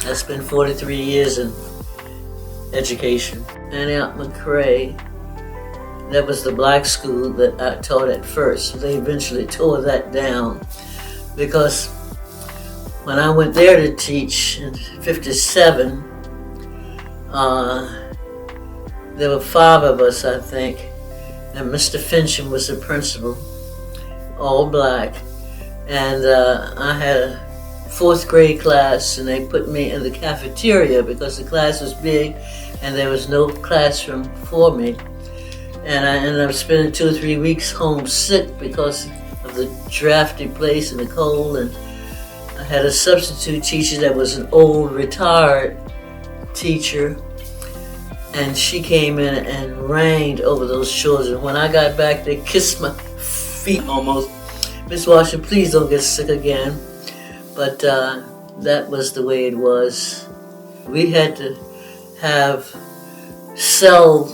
I spent 43 years in education. Antioch McRae, that was the black school that I taught at first. They eventually tore that down because when I went there to teach in '57, there were 5 of us, I think, and Mr. Fincham was the principal, all black. And I had a 4th grade class, and they put me in the cafeteria because the class was big and there was no classroom for me. And I ended up spending 2 or 3 weeks homesick because of the drafty place and the cold. And I had a substitute teacher that was an old retired teacher, and she came in and reigned over those children. When I got back, they kissed my feet almost. Miss Washington, please don't get sick again. But that was the way it was. We had to sell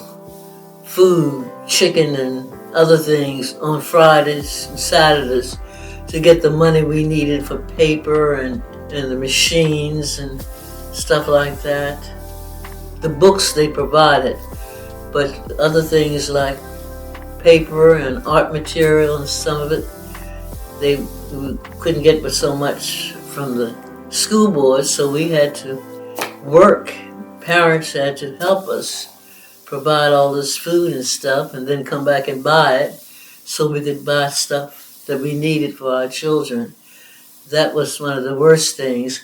food, chicken and other things on Fridays and Saturdays to get the money we needed for paper and the machines and stuff like that. The books they provided, but other things like paper and art material and some of it, we couldn't get but so much from the school board, so we had to work. Parents had to help us provide all this food and stuff and then come back and buy it so we could buy stuff that we needed for our children. That was one of the worst things.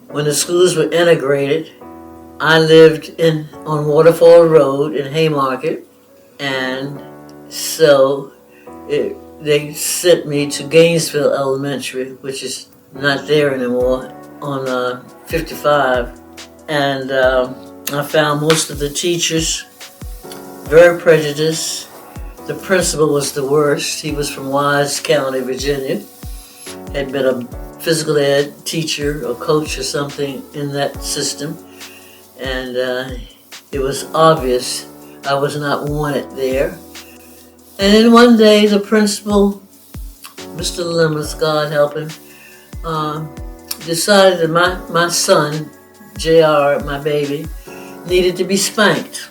When the schools were integrated, I lived on Waterfall Road in Haymarket, and so they sent me to Gainesville Elementary, which is not there anymore, on 55. And I found most of the teachers very prejudiced. The principal was the worst. He was from Wise County, Virginia. Had been a physical ed teacher or coach or something in that system. And it was obvious I was not wanted there. And then one day the principal, Mr. Lemons, God help him, decided that my son, JR, my baby, needed to be spanked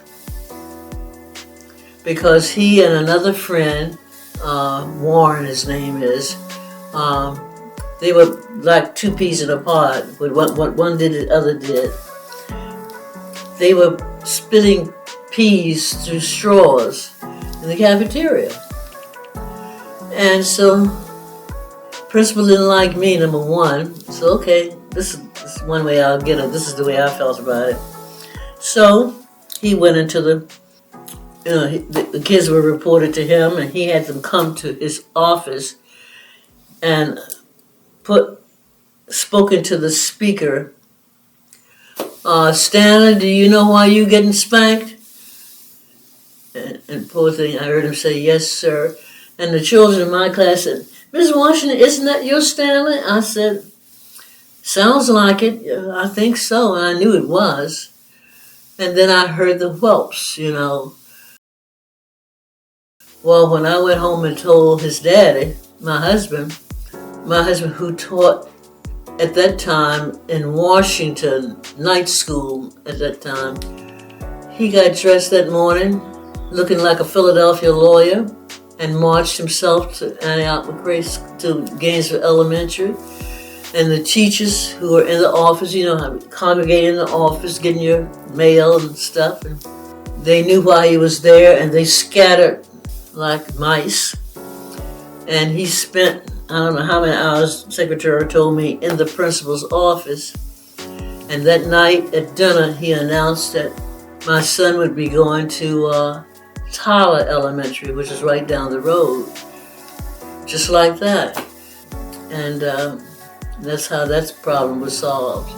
because he and another friend, Warren his name is, they were like 2 peas in a pod. What one did, the other did. They were spitting peas through straws in the cafeteria. And so principal didn't like me, number one. So okay, this is one way I'll get it. This is the way I felt about it. So he went into the kids were reported to him, and he had them come to his office and spoken to the speaker. Stanley, do you know why you getting spanked? And poor thing, I heard him say, yes, sir. And the children in my class said, Ms. Washington, isn't that your Stanley? I said, sounds like it. I think so. And I knew it was. And then I heard the whelps, Well, when I went home and told his daddy, my husband who taught at that time in Washington, night school at that time, he got dressed that morning looking like a Philadelphia lawyer and marched himself to Antioch McRae, to Gainesville Elementary. And the teachers who were in the office, congregating in the office, getting your mail and stuff, and they knew why he was there, and they scattered like mice. And he spent, I don't know how many hours, the secretary told me, in the principal's office. And that night at dinner, he announced that my son would be going to Tyler Elementary, which is right down the road. Just like that. And that's how that problem was solved.